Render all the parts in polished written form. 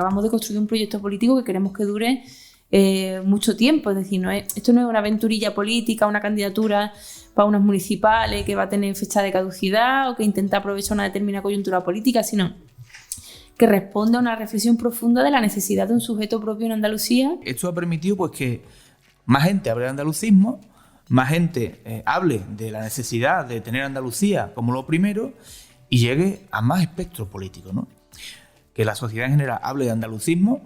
acabamos de construir un proyecto político que queremos que dure mucho tiempo. Es decir, esto no es una aventurilla política, una candidatura para unas municipales que va a tener fecha de caducidad o que intenta aprovechar una determinada coyuntura política, sino que responde a una reflexión profunda de la necesidad de un sujeto propio en Andalucía. Esto ha permitido pues que más gente hable de andalucismo, más gente hable de la necesidad de tener Andalucía como lo primero y llegue a más espectro político, ¿no? Que la sociedad en general hable de andalucismo,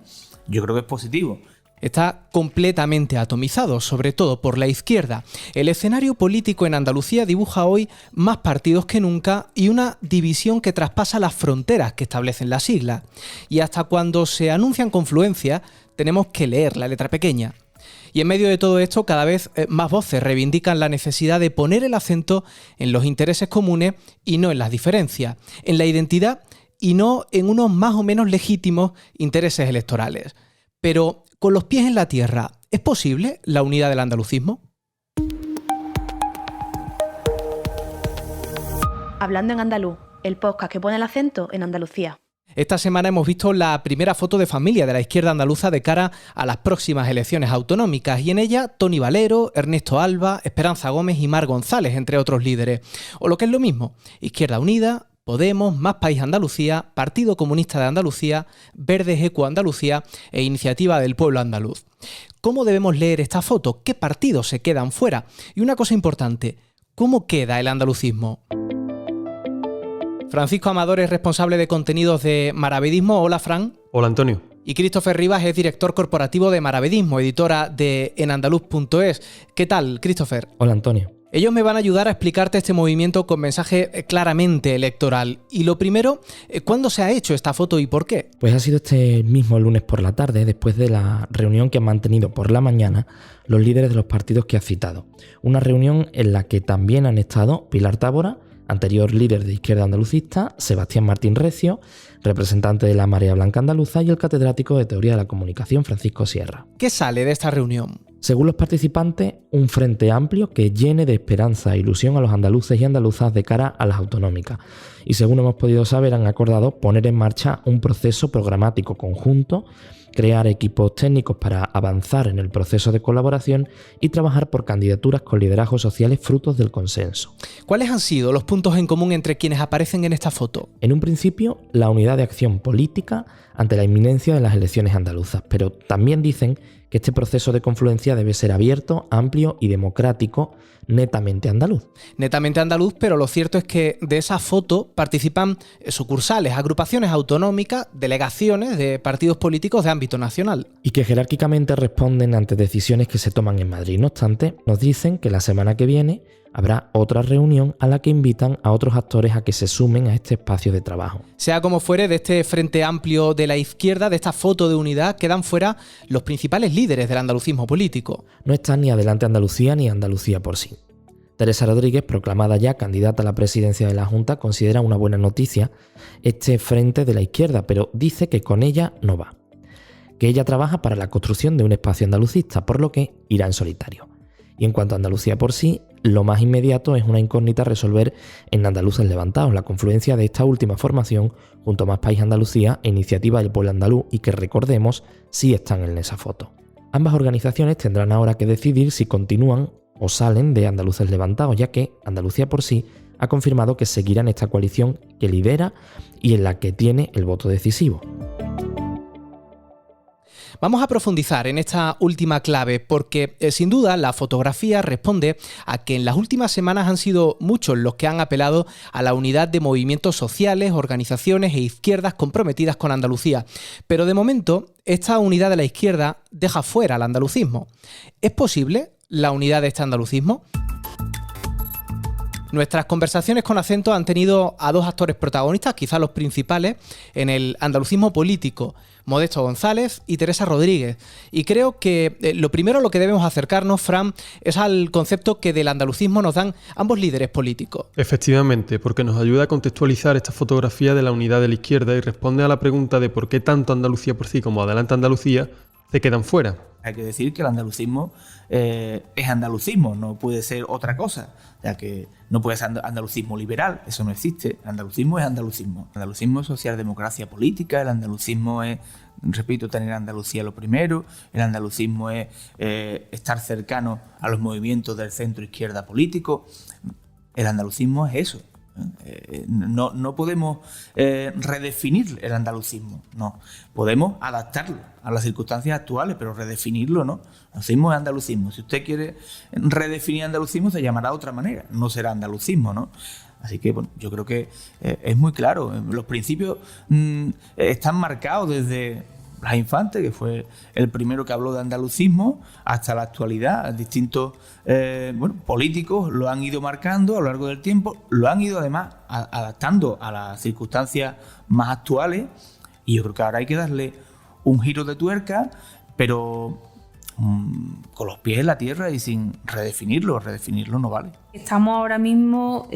yo creo que es positivo. Está completamente atomizado, sobre todo por la izquierda. El escenario político en Andalucía dibuja hoy más partidos que nunca y una división que traspasa las fronteras que establecen las siglas. Y hasta cuando se anuncian confluencias, tenemos que leer la letra pequeña. Y en medio de todo esto, cada vez más voces reivindican la necesidad de poner el acento en los intereses comunes y no en las diferencias, en la identidad y no en unos más o menos legítimos intereses electorales. Pero, con los pies en la tierra, ¿es posible la unidad del andalucismo? Hablando en andaluz, el podcast que pone el acento en Andalucía. Esta semana hemos visto la primera foto de familia de la izquierda andaluza de cara a las próximas elecciones autonómicas y en ella Toni Valero, Ernesto Alba, Esperanza Gómez y Mar González, entre otros líderes. O lo que es lo mismo, Izquierda Unida, Podemos, Más País Andalucía, Partido Comunista de Andalucía, Verdes Equo Andalucía e Iniciativa del Pueblo Andaluz. ¿Cómo debemos leer esta foto? ¿Qué partidos se quedan fuera? Y una cosa importante, ¿cómo queda el andalucismo? Francisco Amador es responsable de contenidos de Maravedismo. Hola, Fran. Hola, Antonio. Y Christopher Rivas es director corporativo de Maravedismo, editora de enandaluz.es. ¿Qué tal, Christopher? Hola, Antonio. Ellos me van a ayudar a explicarte este movimiento con mensaje claramente electoral. Y lo primero, ¿cuándo se ha hecho esta foto y por qué? Pues ha sido este mismo lunes por la tarde, después de la reunión que han mantenido por la mañana los líderes de los partidos que has citado. Una reunión en la que también han estado Pilar Tábora, anterior líder de Izquierda Andalucista, Sebastián Martín Recio, representante de la Marea Blanca Andaluza, y el catedrático de Teoría de la Comunicación, Francisco Sierra. ¿Qué sale de esta reunión? Según los participantes, un frente amplio que llene de esperanza e ilusión a los andaluces y andaluzas de cara a las autonómicas. Y según hemos podido saber, han acordado poner en marcha un proceso programático conjunto, crear equipos técnicos para avanzar en el proceso de colaboración y trabajar por candidaturas con liderazgos sociales frutos del consenso. ¿Cuáles han sido los puntos en común entre quienes aparecen en esta foto? En un principio, la unidad de acción política ante la inminencia de las elecciones andaluzas, pero también dicen que este proceso de confluencia debe ser abierto, amplio y democrático, netamente andaluz. Netamente andaluz, pero lo cierto es que de esa foto participan sucursales, agrupaciones autonómicas, delegaciones de partidos políticos de ámbito nacional. Y que jerárquicamente responden ante decisiones que se toman en Madrid. No obstante, nos dicen que la semana que viene habrá otra reunión a la que invitan a otros actores a que se sumen a este espacio de trabajo. Sea como fuere, de este frente amplio de la izquierda, de esta foto de unidad, quedan fuera los principales líderes del andalucismo político. No está ni Adelante Andalucía ni Andalucía por sí. Teresa Rodríguez, proclamada ya candidata a la presidencia de la Junta, considera una buena noticia este frente de la izquierda, pero dice que con ella no va. Que ella trabaja para la construcción de un espacio andalucista, por lo que irá en solitario. Y en cuanto a Andalucía por sí, lo más inmediato es una incógnita a resolver en Andaluces Levantados, la confluencia de esta última formación junto a Más País Andalucía e Iniciativa del Pueblo Andaluz, y que recordemos sí están en esa foto. Ambas organizaciones tendrán ahora que decidir si continúan o salen de Andaluces Levantados, ya que Andalucía por sí ha confirmado que seguirá en esta coalición que lidera y en la que tiene el voto decisivo. Vamos a profundizar en esta última clave porque, sin duda, la fotografía responde a que en las últimas semanas han sido muchos los que han apelado a la unidad de movimientos sociales, organizaciones e izquierdas comprometidas con Andalucía. Pero de momento, esta unidad de la izquierda deja fuera al andalucismo. ¿Es posible la unidad de este andalucismo? Nuestras conversaciones con acento han tenido a dos actores protagonistas, quizás los principales, en el andalucismo político, Modesto González y Teresa Rodríguez. Y creo que lo primero a lo que debemos acercarnos, Fran, es al concepto que del andalucismo nos dan ambos líderes políticos. Efectivamente, porque nos ayuda a contextualizar esta fotografía de la unidad de la izquierda y responde a la pregunta de por qué tanto Andalucía por sí como Adelante Andalucía se quedan fuera. Hay que decir que el andalucismo es andalucismo, no puede ser otra cosa. Ya que no puede ser andalucismo liberal, eso no existe. El andalucismo es andalucismo. El andalucismo es socialdemocracia política, el andalucismo es, repito, tener Andalucía lo primero, el andalucismo es estar cercano a los movimientos del centro-izquierda político. El andalucismo es eso. No podemos redefinir el andalucismo, no. Podemos adaptarlo a las circunstancias actuales, pero redefinirlo no. Andalucismo es andalucismo. Si usted quiere redefinir andalucismo, se llamará de otra manera, no será andalucismo, ¿no? Así que bueno, yo creo que es muy claro. Los principios están marcados desde Blas Infante, que fue el primero que habló de andalucismo, hasta la actualidad. Distintos políticos lo han ido marcando a lo largo del tiempo, lo han ido además adaptando a las circunstancias más actuales, y yo creo que ahora hay que darle un giro de tuerca, pero con los pies en la tierra y sin redefinirlo. Redefinirlo no vale. Estamos ahora mismo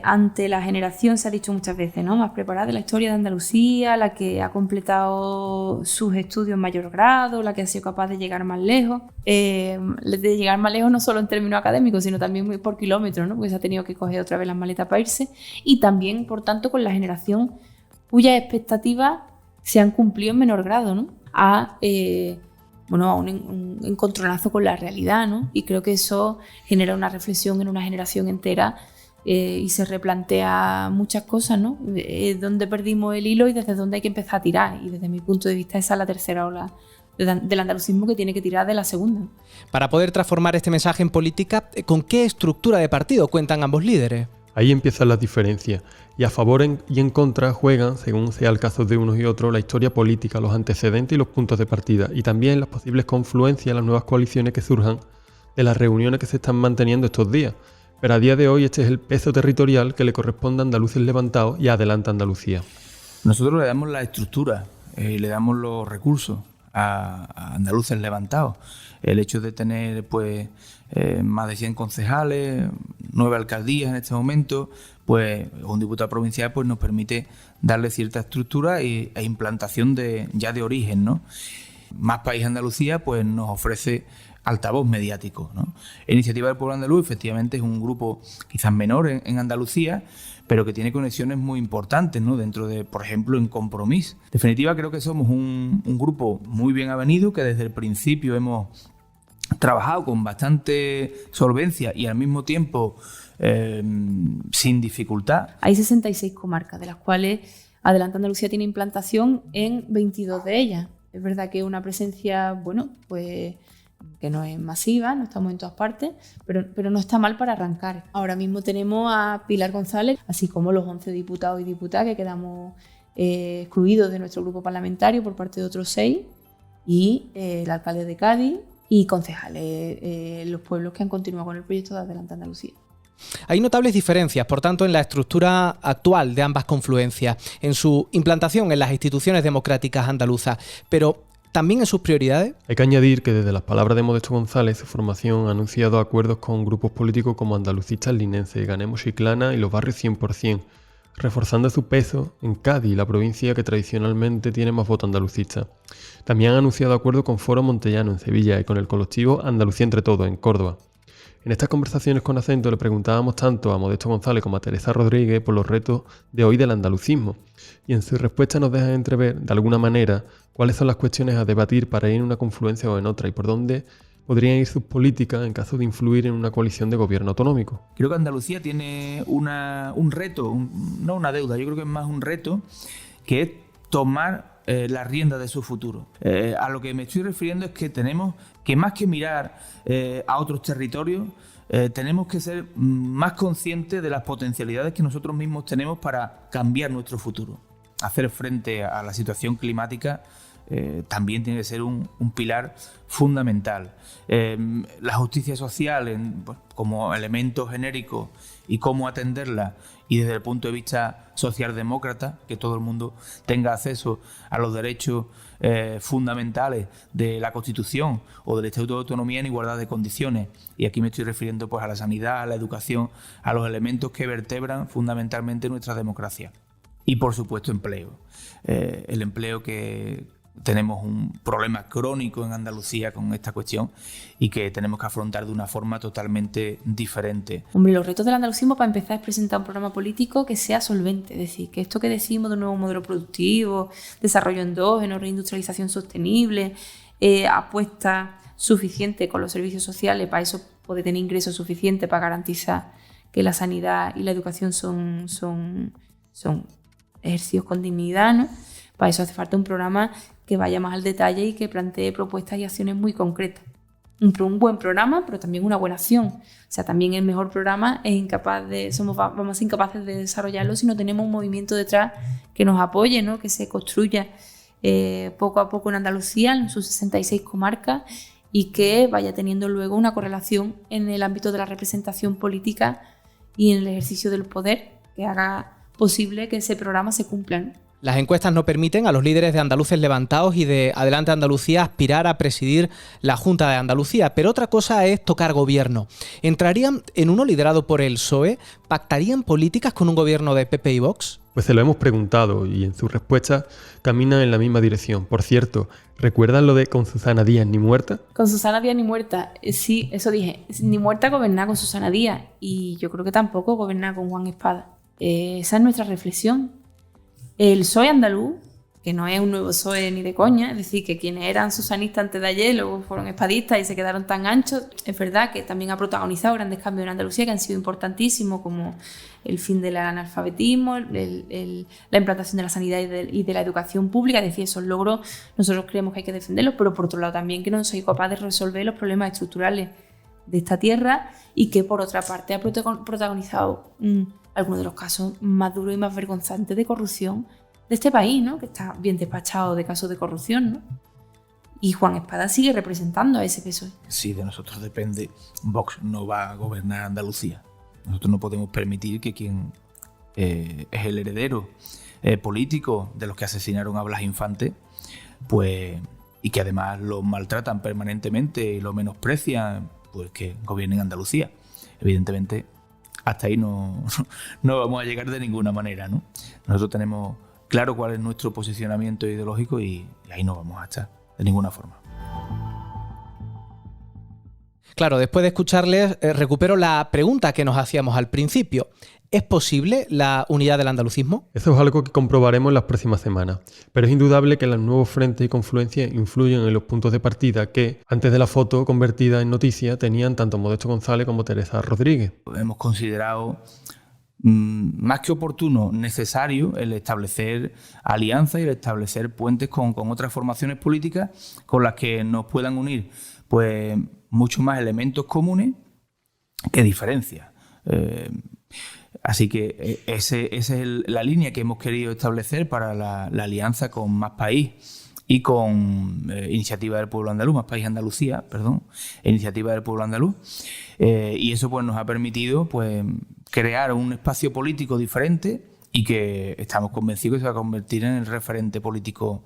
ante la generación, se ha dicho muchas veces, ¿no?, más preparada de la historia de Andalucía, la que ha completado sus estudios en mayor grado, la que ha sido capaz de llegar más lejos. De llegar más lejos no solo en términos académicos, sino también por kilómetros, ¿no?, porque se ha tenido que coger otra vez las maletas para irse. Y también, por tanto, con la generación cuyas expectativas se han cumplido en menor grado, ¿no?, a un encontronazo con la realidad, ¿no? Y creo que eso genera una reflexión en una generación entera y se replantea muchas cosas, ¿no? Dónde perdimos el hilo y desde dónde hay que empezar a tirar. Y desde mi punto de vista esa es la tercera ola del andalucismo, que tiene que tirar de la segunda. Para poder transformar este mensaje en política, ¿con qué estructura de partido cuentan ambos líderes? Ahí empiezan las diferencias, y a favor y en contra juegan, según sea el caso de unos y otros, la historia política, los antecedentes y los puntos de partida, y también las posibles confluencias, las nuevas coaliciones que surjan de las reuniones que se están manteniendo estos días. Pero a día de hoy este es el peso territorial que le corresponde a Andaluces Levantados y a Adelanta Andalucía. Nosotros le damos la estructura, le damos los recursos a Andaluces Levantados. El hecho de tener más de 100 concejales, 9 alcaldías en este momento, un diputado provincial nos permite darle cierta estructura e implantación ya de origen, ¿no? Más País Andalucía nos ofrece altavoz mediático, ¿no? Iniciativa del Pueblo Andaluz efectivamente es un grupo quizás menor en Andalucía, pero que tiene conexiones muy importantes, ¿no?, dentro de, por ejemplo, en Compromís. En definitiva, creo que somos un grupo muy bien avenido, que desde el principio hemos trabajado con bastante solvencia y al mismo tiempo sin dificultad. Hay 66 comarcas, de las cuales Adelanta Andalucía tiene implantación en 22 de ellas. Es verdad que una presencia, que no es masiva, no estamos en todas partes, pero no está mal para arrancar. Ahora mismo tenemos a Pilar González, así como los 11 diputados y diputadas que quedamos excluidos de nuestro grupo parlamentario por parte de otros 6, y el alcalde de Cádiz y concejales, los pueblos que han continuado con el proyecto de Adelanta Andalucía. Hay notables diferencias, por tanto, en la estructura actual de ambas confluencias, en su implantación en las instituciones democráticas andaluzas, pero también en sus prioridades. Hay que añadir que desde las palabras de Modesto González, su formación ha anunciado acuerdos con grupos políticos como Andalucistas Linenses, Ganemos Chiclana y los Barrios 100%, reforzando su peso en Cádiz, la provincia que tradicionalmente tiene más voto andalucista. También han anunciado acuerdos con Foro Montellano en Sevilla y con el colectivo Andalucía Entre Todos en Córdoba. En estas conversaciones con acento le preguntábamos tanto a Modesto González como a Teresa Rodríguez por los retos de hoy del andalucismo, y en su respuesta nos dejan entrever, de alguna manera, cuáles son las cuestiones a debatir para ir en una confluencia o en otra y por dónde podrían ir sus políticas en caso de influir en una coalición de gobierno autonómico. Creo que Andalucía tiene un reto, no una deuda, yo creo que es más un reto, que es tomar la rienda de su futuro. A lo que me estoy refiriendo es que tenemos que, más que mirar a otros territorios, tenemos que ser más conscientes de las potencialidades que nosotros mismos tenemos para cambiar nuestro futuro. Hacer frente a la situación climática también tiene que ser un pilar fundamental. La justicia social como elemento genérico y cómo atenderla, y desde el punto de vista socialdemócrata, que todo el mundo tenga acceso a los derechos fundamentales de la Constitución o del Estatuto de Autonomía en igualdad de condiciones. Y aquí me estoy refiriendo a la sanidad, a la educación, a los elementos que vertebran fundamentalmente nuestra democracia. Y por supuesto empleo. El empleo que tenemos un problema crónico en Andalucía con esta cuestión y que tenemos que afrontar de una forma totalmente diferente. Hombre, los retos del andalucismo, para empezar, es presentar un programa político que sea solvente. Es decir, que esto que decimos de un nuevo modelo productivo, desarrollo endógeno, reindustrialización sostenible, apuesta suficiente con los servicios sociales, para eso poder tener ingresos suficientes para garantizar que la sanidad y la educación son ejercicios con dignidad, ¿no? Para eso hace falta un programa que vaya más al detalle y que plantee propuestas y acciones muy concretas. Un buen programa, pero también una buena acción. O sea, también el mejor programa vamos a ser incapaces de desarrollarlo si no tenemos un movimiento detrás que nos apoye, ¿no? Que se construya poco a poco en Andalucía, en sus 66 comarcas, y que vaya teniendo luego una correlación en el ámbito de la representación política y en el ejercicio del poder, que haga posible que ese programa se cumpla, ¿no? Las encuestas no permiten a los líderes de Andaluces Levantados y de Adelante Andalucía aspirar a presidir la Junta de Andalucía, pero otra cosa es tocar gobierno. ¿Entrarían en uno liderado por el PSOE? ¿Pactarían políticas con un gobierno de PP y Vox? Pues se lo hemos preguntado y en sus respuestas caminan en la misma dirección. Por cierto, ¿recuerdan lo de con Susana Díaz ni muerta? Con Susana Díaz ni muerta, sí, eso dije. Ni muerta gobernar con Susana Díaz, y yo creo que tampoco gobernar con Juan Espada. Esa es nuestra reflexión. El PSOE andaluz, que no es un nuevo PSOE ni de coña, es decir, que quienes eran susanistas antes de ayer luego fueron espadistas y se quedaron tan anchos, es verdad que también ha protagonizado grandes cambios en Andalucía que han sido importantísimos, como el fin del analfabetismo, la implantación de la sanidad y de la educación pública. Es decir, esos logros nosotros creemos que hay que defenderlos, pero por otro lado también que no soy capaz de resolver los problemas estructurales de esta tierra, y que por otra parte ha protagonizado algunos de los casos más duros y más vergonzantes de corrupción de este país, ¿no? Que está bien despachado de casos de corrupción, ¿no? Y Juan Espada sigue representando a ese PSOE. Si de nosotros depende, Vox no va a gobernar Andalucía. Nosotros no podemos permitir que quien es el heredero político de los que asesinaron a Blas Infante, pues, y que además lo maltratan permanentemente y lo menosprecian, pues que gobiernen Andalucía. Evidentemente, hasta ahí no vamos a llegar de ninguna manera, ¿no? Nosotros tenemos claro cuál es nuestro posicionamiento ideológico y ahí no vamos a estar de ninguna forma. Claro, después de escucharles, recupero la pregunta que nos hacíamos al principio. ¿Es posible la unidad del andalucismo? Eso es algo que comprobaremos en las próximas semanas, pero es indudable que los nuevos frentes y confluencias influyen en los puntos de partida que, antes de la foto convertida en noticia, tenían tanto Modesto González como Teresa Rodríguez. Hemos considerado más que oportuno, necesario el establecer alianzas y el establecer puentes con otras formaciones políticas con las que nos puedan unir pues muchos más elementos comunes que diferencias. Así que esa es la línea que hemos querido establecer para la alianza con Más País y con Iniciativa del Pueblo Andaluz, Más País Andalucía, perdón, Iniciativa del Pueblo Andaluz. Y eso pues nos ha permitido pues crear un espacio político diferente y que estamos convencidos que se va a convertir en el referente político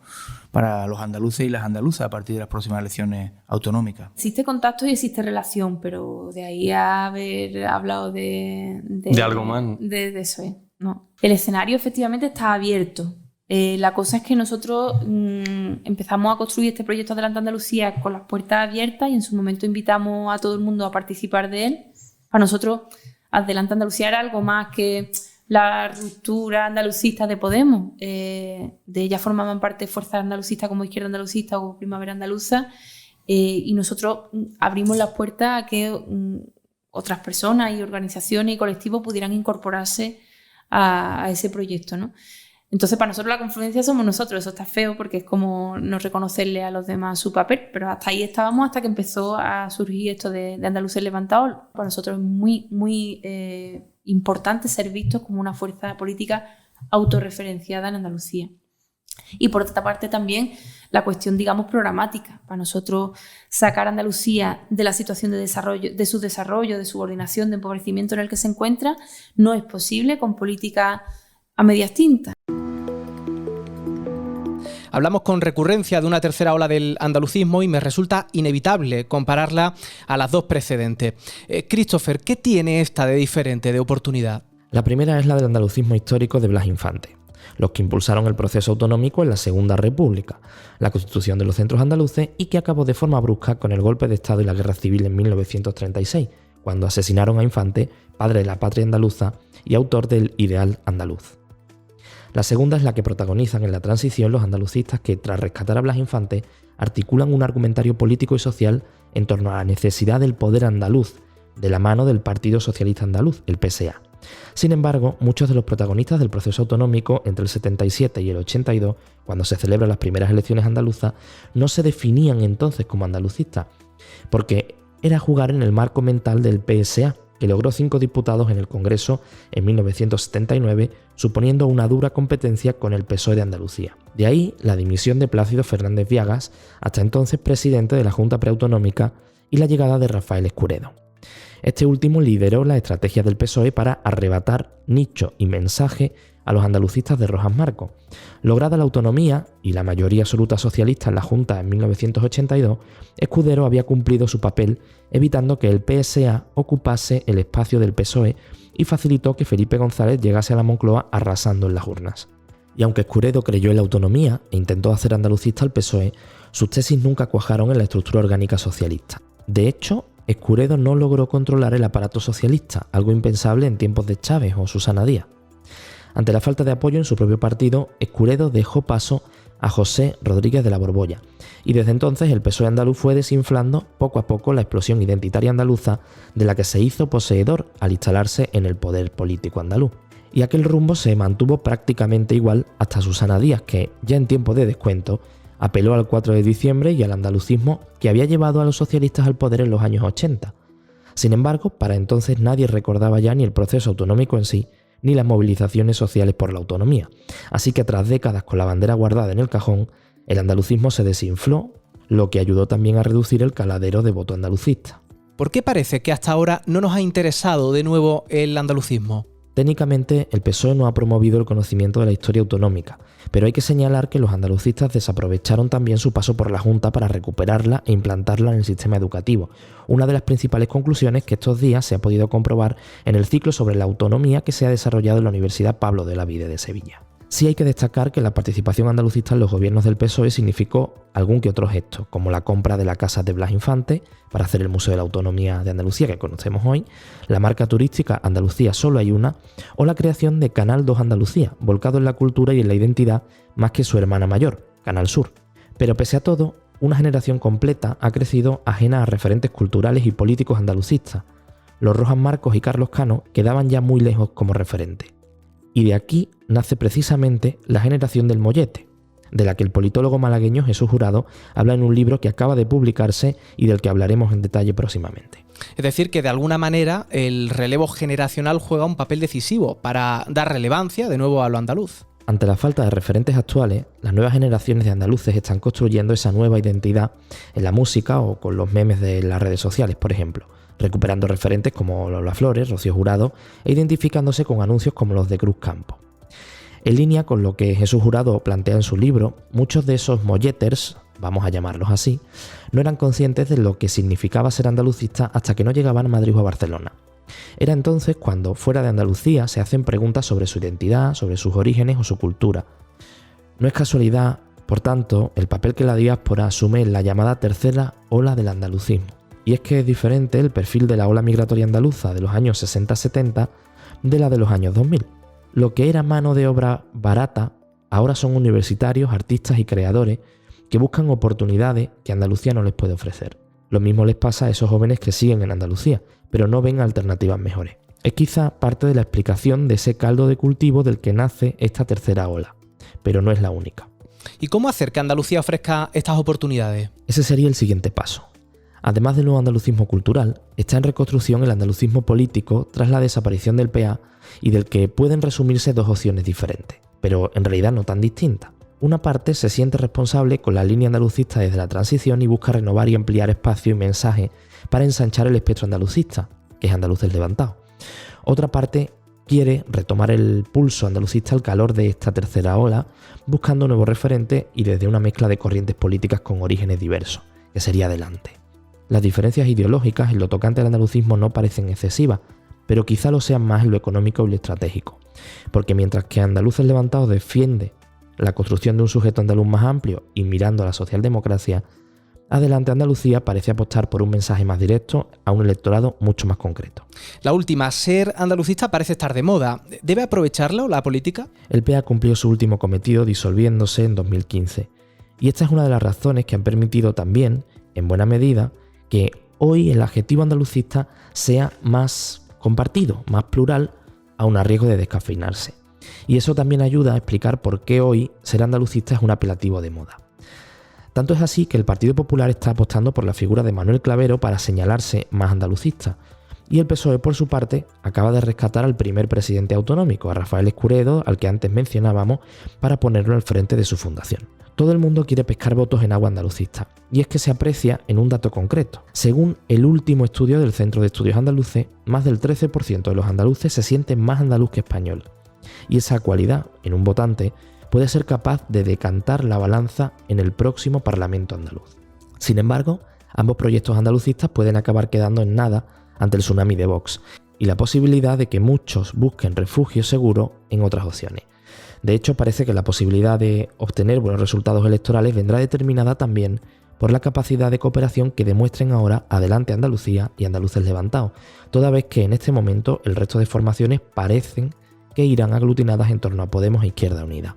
para los andaluces y las andaluzas a partir de las próximas elecciones autonómicas. Existe contacto y existe relación, pero de ahí a haber hablado de algo más, ¿no? De eso, no. El escenario efectivamente está abierto. La cosa es que nosotros empezamos a construir este proyecto Adelante Andalucía con las puertas abiertas y en su momento invitamos a todo el mundo a participar de él. Para nosotros Adelante Andalucía era algo más que la ruptura andalucista de Podemos. De ella formaban parte fuerzas andalucistas como Izquierda Andalucista o Primavera Andaluza, y nosotros abrimos las puertas a que otras personas y organizaciones y colectivos pudieran incorporarse a ese proyecto, ¿no? Entonces, para nosotros la confluencia somos nosotros. Eso está feo porque es como no reconocerle a los demás su papel, pero hasta ahí estábamos hasta que empezó a surgir esto de Andaluces Levantados. Para nosotros es muy importante ser vistos como una fuerza política autorreferenciada en Andalucía. Y por otra parte también la cuestión, digamos, programática. Para nosotros sacar a Andalucía de la situación de su desarrollo, de subordinación, de empobrecimiento en el que se encuentra, no es posible con políticas a medias tintas. Hablamos con recurrencia de una tercera ola del andalucismo y me resulta inevitable compararla a las dos precedentes. Christopher, ¿qué tiene esta de diferente, de oportunidad? La primera es la del andalucismo histórico de Blas Infante. los que impulsaron el proceso autonómico en la Segunda República, la constitución de los centros andaluces y que acabó de forma brusca con el golpe de Estado y la Guerra Civil en 1936, cuando asesinaron a Infante, padre de la patria andaluza y autor del Ideal andaluz. La segunda es la que protagonizan en la transición los andalucistas que, tras rescatar a Blas Infante, articulan un argumentario político y social en torno a la necesidad del poder andaluz, de la mano del Partido Socialista Andaluz, el PSA. Sin embargo, muchos de los protagonistas del proceso autonómico entre el 77 y el 82, cuando se celebran las primeras elecciones andaluzas, no se definían entonces como andalucistas, porque era jugar en el marco mental del PSA, que logró 5 diputados en el Congreso en 1979, suponiendo una dura competencia con el PSOE de Andalucía. De ahí la dimisión de Plácido Fernández Viagas, hasta entonces presidente de la Junta Preautonómica, y la llegada de Rafael Escuredo. Este último lideró la estrategia del PSOE para arrebatar nicho y mensaje a los andalucistas de Rojas Marcos. Lograda la autonomía y la mayoría absoluta socialista en la Junta en 1982, Escudero había cumplido su papel evitando que el PSA ocupase el espacio del PSOE y facilitó que Felipe González llegase a la Moncloa arrasando en las urnas. Y aunque Escudero creyó en la autonomía e intentó hacer andalucista al PSOE, sus tesis nunca cuajaron en la estructura orgánica socialista. De hecho, Escudero no logró controlar el aparato socialista, algo impensable en tiempos de Chávez o Susana Díaz. Ante la falta de apoyo en su propio partido, Escudero dejó paso a José Rodríguez de la Borbolla, y desde entonces el PSOE andaluz fue desinflando poco a poco la explosión identitaria andaluza de la que se hizo poseedor al instalarse en el poder político andaluz. Y aquel rumbo se mantuvo prácticamente igual hasta Susana Díaz, que, ya en tiempo de descuento, apeló al 4 de diciembre y al andalucismo que había llevado a los socialistas al poder en los años 80. Sin embargo, para entonces nadie recordaba ya ni el proceso autonómico en sí, ni las movilizaciones sociales por la autonomía. Así que tras décadas con la bandera guardada en el cajón, el andalucismo se desinfló, lo que ayudó también a reducir el caladero de voto andalucista. ¿Por qué parece que hasta ahora no nos ha interesado de nuevo el andalucismo? Técnicamente, el PSOE no ha promovido el conocimiento de la historia autonómica, pero hay que señalar que los andalucistas desaprovecharon también su paso por la Junta para recuperarla e implantarla en el sistema educativo. Una de las principales conclusiones que estos días se ha podido comprobar en el ciclo sobre la autonomía que se ha desarrollado en la Universidad Pablo de la Vide de Sevilla. Sí hay que destacar que la participación andalucista en los gobiernos del PSOE significó algún que otro gesto, como la compra de la casa de Blas Infante para hacer el Museo de la Autonomía de Andalucía que conocemos hoy, la marca turística Andalucía solo hay una, o la creación de Canal 2 Andalucía, volcado en la cultura y en la identidad más que su hermana mayor, Canal Sur. Pero pese a todo, una generación completa ha crecido ajena a referentes culturales y políticos andalucistas. Los Rojas Marcos y Carlos Cano quedaban ya muy lejos como referente. Y de aquí nace precisamente la generación del mollete, de la que el politólogo malagueño Jesús Jurado habla en un libro que acaba de publicarse y del que hablaremos en detalle próximamente. Es decir, que de alguna manera el relevo generacional juega un papel decisivo para dar relevancia de nuevo a lo andaluz. Ante la falta de referentes actuales, las nuevas generaciones de andaluces están construyendo esa nueva identidad en la música o con los memes de las redes sociales, por ejemplo, recuperando referentes como Lola Flores, Rocío Jurado e identificándose con anuncios como los de Cruz Campo. En línea con lo que Jesús Jurado plantea en su libro, muchos de esos molleters, vamos a llamarlos así, no eran conscientes de lo que significaba ser andalucista hasta que no llegaban a Madrid o a Barcelona. Era entonces cuando, fuera de Andalucía, se hacen preguntas sobre su identidad, sobre sus orígenes o su cultura. No es casualidad, por tanto, el papel que la diáspora asume en la llamada tercera ola del andalucismo. Y es que es diferente el perfil de la ola migratoria andaluza de los años 60-70 de la de los años 2000. Lo que era mano de obra barata, ahora son universitarios, artistas y creadores que buscan oportunidades que Andalucía no les puede ofrecer. Lo mismo les pasa a esos jóvenes que siguen en Andalucía, pero no ven alternativas mejores. Es quizá parte de la explicación de ese caldo de cultivo del que nace esta tercera ola, pero no es la única. ¿Y cómo hacer que Andalucía ofrezca estas oportunidades? Ese sería el siguiente paso. Además del nuevo andalucismo cultural, está en reconstrucción el andalucismo político tras la desaparición del PA y del que pueden resumirse dos opciones diferentes, pero en realidad no tan distintas. Una parte se siente responsable con la línea andalucista desde la transición y busca renovar y ampliar espacio y mensaje para ensanchar el espectro andalucista, que es Andaluces Levantados. Otra parte quiere retomar el pulso andalucista al calor de esta tercera ola, buscando nuevos referentes y desde una mezcla de corrientes políticas con orígenes diversos, que sería Adelante. Las diferencias ideológicas en lo tocante al andalucismo no parecen excesivas, pero quizá lo sean más en lo económico y lo estratégico. Porque mientras que Andaluces Levantados defiende la construcción de un sujeto andaluz más amplio y mirando a la socialdemocracia, Adelante Andalucía parece apostar por un mensaje más directo a un electorado mucho más concreto. La última, ser andalucista parece estar de moda. ¿Debe aprovecharlo la política? El PA cumplió su último cometido disolviéndose en 2015. Y esta es una de las razones que han permitido también, en buena medida, que hoy el adjetivo andalucista sea más compartido, más plural, aun a riesgo de descafeinarse. Y eso también ayuda a explicar por qué hoy ser andalucista es un apelativo de moda. Tanto es así que el Partido Popular está apostando por la figura de Manuel Clavero para señalarse más andalucista. Y el PSOE, por su parte, acaba de rescatar al primer presidente autonómico, a Rafael Escuredo, al que antes mencionábamos, para ponerlo al frente de su fundación. Todo el mundo quiere pescar votos en agua andalucista, y es que se aprecia en un dato concreto. Según el último estudio del Centro de Estudios Andaluces, más del 13% de los andaluces se sienten más andaluz que español. Y esa cualidad, en un votante, puede ser capaz de decantar la balanza en el próximo Parlamento andaluz. Sin embargo, ambos proyectos andalucistas pueden acabar quedando en nada ante el tsunami de Vox y la posibilidad de que muchos busquen refugio seguro en otras opciones. De hecho, parece que la posibilidad de obtener buenos resultados electorales vendrá determinada también por la capacidad de cooperación que demuestren ahora Adelante Andalucía y Andaluces Levantados, toda vez que en este momento el resto de formaciones parecen que irán aglutinadas en torno a Podemos e Izquierda Unida.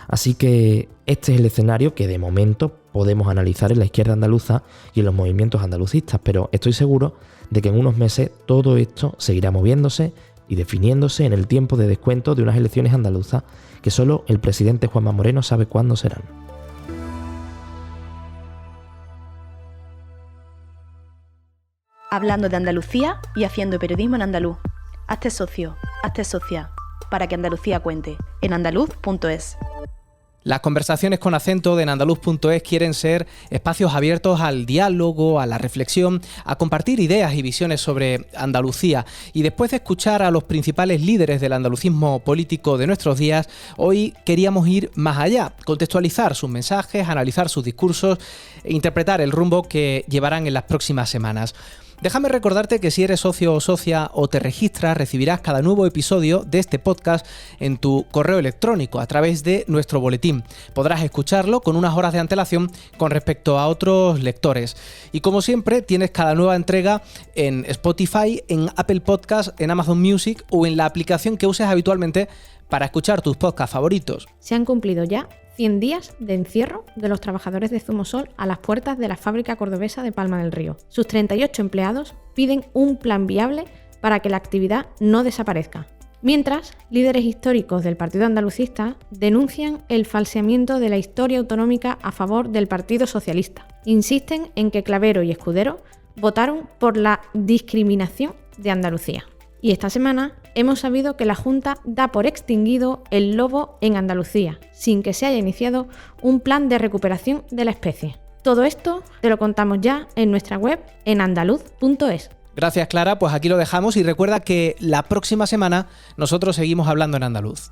Así que este es el escenario que de momento podemos analizar en la izquierda andaluza y en los movimientos andalucistas, pero estoy seguro de que en unos meses todo esto seguirá moviéndose y definiéndose en el tiempo de descuento de unas elecciones andaluzas que solo el presidente Juanma Moreno sabe cuándo serán. Hablando de Andalucía y haciendo periodismo en andaluz. Hazte socio, hazte socia, para que Andalucía cuente, en andaluz.es. Las conversaciones con acento de enandaluz.es quieren ser espacios abiertos al diálogo, a la reflexión, a compartir ideas y visiones sobre Andalucía. Y después de escuchar a los principales líderes del andalucismo político de nuestros días, hoy queríamos ir más allá, contextualizar sus mensajes, analizar sus discursos e interpretar el rumbo que llevarán en las próximas semanas. Déjame recordarte que si eres socio o socia o te registras, recibirás cada nuevo episodio de este podcast en tu correo electrónico a través de nuestro boletín. Podrás escucharlo con unas horas de antelación con respecto a otros lectores. Y como siempre, tienes cada nueva entrega en Spotify, en Apple Podcasts, en Amazon Music o en la aplicación que uses habitualmente para escuchar tus podcasts favoritos. Se han cumplido ya 100 días de encierro de los trabajadores de Zumosol a las puertas de la fábrica cordobesa de Palma del Río. Sus 38 empleados piden un plan viable para que la actividad no desaparezca. Mientras, líderes históricos del Partido Andalucista denuncian el falseamiento de la historia autonómica a favor del Partido Socialista. Insisten en que Clavero y Escudero votaron por la discriminación de Andalucía. Y esta semana hemos sabido que la Junta da por extinguido el lobo en Andalucía, sin que se haya iniciado un plan de recuperación de la especie. Todo esto te lo contamos ya en nuestra web en andaluz.es. Gracias, Clara, pues aquí lo dejamos y recuerda que la próxima semana nosotros seguimos hablando en andaluz.